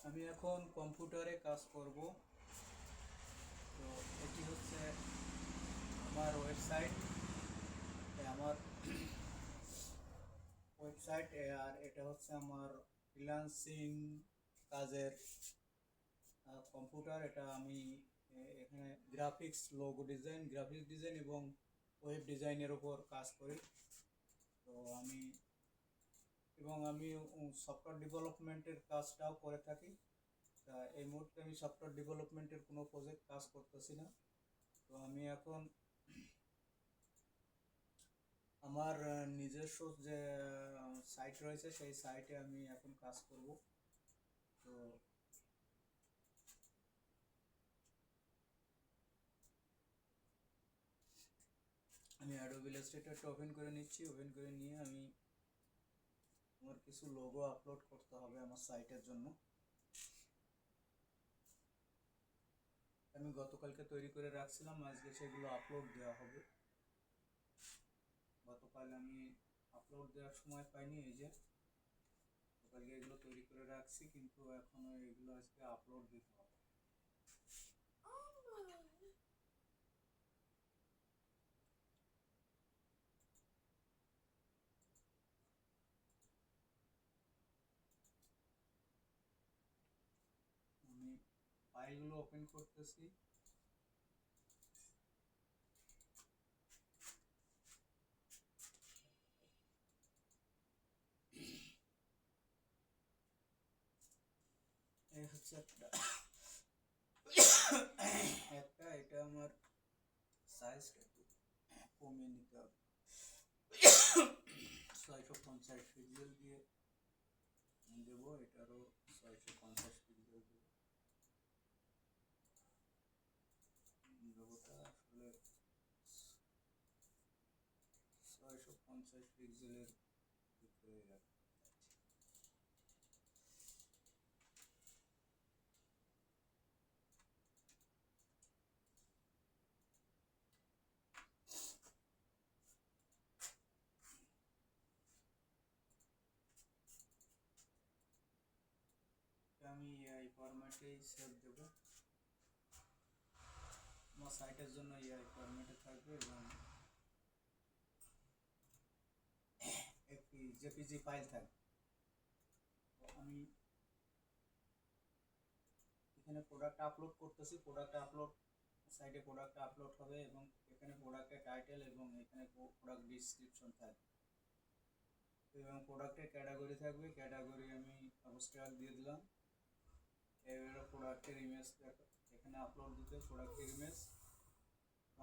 আমি এখন কম্পিউটারে কাজ করব। তো এটি হচ্ছে আমার ওয়েবসাইট আর এটা হচ্ছে আমার ফ্রিল্যান্সিং কাজের কম্পিউটার। এটা আমি এখানে গ্রাফিক্স ডিজাইন এবং ওয়েব ডিজাইনের উপর কাজ করি। তো আমি সফটওয়্যার ডেভেলপমেন্টের কাজটাও করে থাকি। তা এই মুহূর্তে আমি সফটওয়্যার ডেভেলপমেন্টের কোনো প্রজেক্ট কাজ করতেছি না। তো আমি এখন আমার নিজস্ব যে সাইট রয়েছে সেই সাইটে আমি এখন কাজ করব। তো আমি অ্যাডোবি ইলাস্ট্রেটরটা ওপেন করে নিচ্ছি। ওপেন করে নিয়ে আমি আমার কিছু লোগো আপলোড করতে হবে আমার সাইটের জন্য। আমি গতকালকে তৈরি করে রাখছিলাম, আজকে সেগুলো আপলোড দেওয়া হবে। গতকাল আমি আপলোড দেওয়ার সময় পাইনি, এই যে গতকালকে এগুলো তৈরি করে রাখছি, কিন্তু এখনো এগুলো আজকে আপলোড দিতে হবে। আমি ফাইলগুলো ওপেন করতেছি। এই হচ্ছে এটা আমার সাইজটা একটু কমিয়ে নিতে হবে। 650 পিক্সেল দিয়ে দেবো, এটারও 650 পিক্সেল দেবো। লোগোটা আসলে 650 পিক্সেলের ভিতরে রাখতে চাচ্ছি। আমি এই ফরম্যাটেই সেভ দেব। আমার সাইটের জন্য এই ফরম্যাটে থাকবে এবং একটি জেপিজি ফাইল থাকবে। তো আমি এখানে প্রোডাক্ট আপলোড করতেছি। সাইটে প্রোডাক্ট আপলোড হবে এবং এখানে প্রোডাক্টের টাইটেল এবং এখানে প্রোডাক্ট ডিসক্রিপশন থাকবে এবং প্রোডাক্টের ক্যাটাগরি থাকবে। ক্যাটাগরি আমি অবস্ট্রাক্ট দিয়ে দিলাম। এবারে প্রোডাক্টের ইমেজ এখানে আপলোড দিতে, প্রোডাক্টের ইমেজ।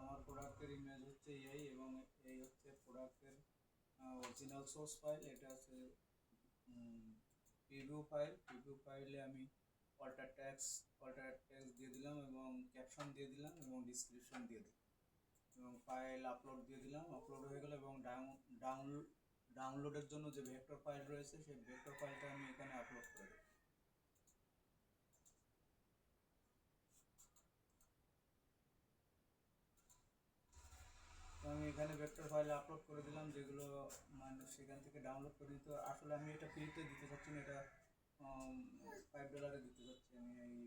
আমার প্রোডাক্টের ইমেজ হচ্ছে এই, এবং এই হচ্ছে প্রোডাক্টের অরিজিনাল সোর্স ফাইল। এটা হচ্ছে প্রিভিউ ফাইলে আমি অল্টার ট্যাক্স দিয়ে দিলাম এবং ক্যাপশন দিয়ে দিলাম এবং ডিসক্রিপশন দিয়ে দিলাম এবং ফাইল আপলোড দিয়ে দিলাম। আপলোড হয়ে গেল এবং ডাউনলোডের জন্য যে ভেক্টর ফাইল রয়েছে সেই ভেক্টর ফাইলটা আমি এখানে আপলোড করে দেব। আমি এখানে ভেক্টর ফাইল আপলোড করে দিলাম, যেগুলো মানুষ সেখান থেকে ডাউনলোড করে নিতে। আসলে আমি এটা ফ্রিতে দিতে চাচ্ছি না, এটা $5 দিতে চাচ্ছি আমি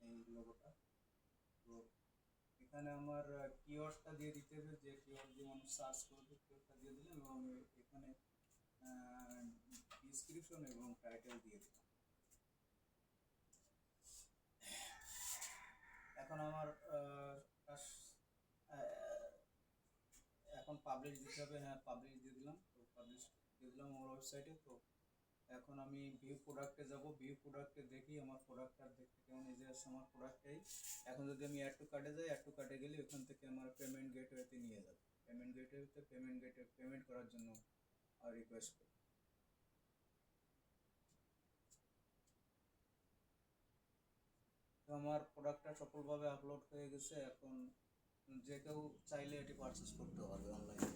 এই লোগোটা। তো এখানে আমার কিওয়ার্ডটা দিয়ে দিতে হবে, যে কিওয়ার্ড দিয়ে মানুষ সার্চ করবে কিওয়ার্ডটা দিয়ে দিলাম এবং এখানে ডিসক্রিপশন এবং টাইটেল দিয়ে দিলাম। এখন আমার এখন পাবলিশ দিতে হবে। হ্যাঁ, পাবলিশ দিয়ে দিলাম। তো পাবলিশ দিয়ে দিলাম আমার ওয়েবসাইটে। তো এখন আমি ভিউ প্রোডাক্টে যাব। ভিউ প্রোডাক্টে দেখি আমার প্রোডাক্টটা দেখতে কেমন। এই যে আছে আমার প্রোডাক্টটাই। এখন যদি আমি অ্যাড টু কার্টে যাই, অ্যাড টু কার্টে গেলে ওখান থেকে আমার পেমেন্ট গেটওয়েতে নিয়ে যাবে। পেমেন্ট করার জন্য রিকোয়েস্ট করি। তো আমার প্রোডাক্টটা সফলভাবে আপলোড হয়ে গেছে। এখন যে কেউ চাইলে এটি পারচেস করতে পারবে অনলাইনে।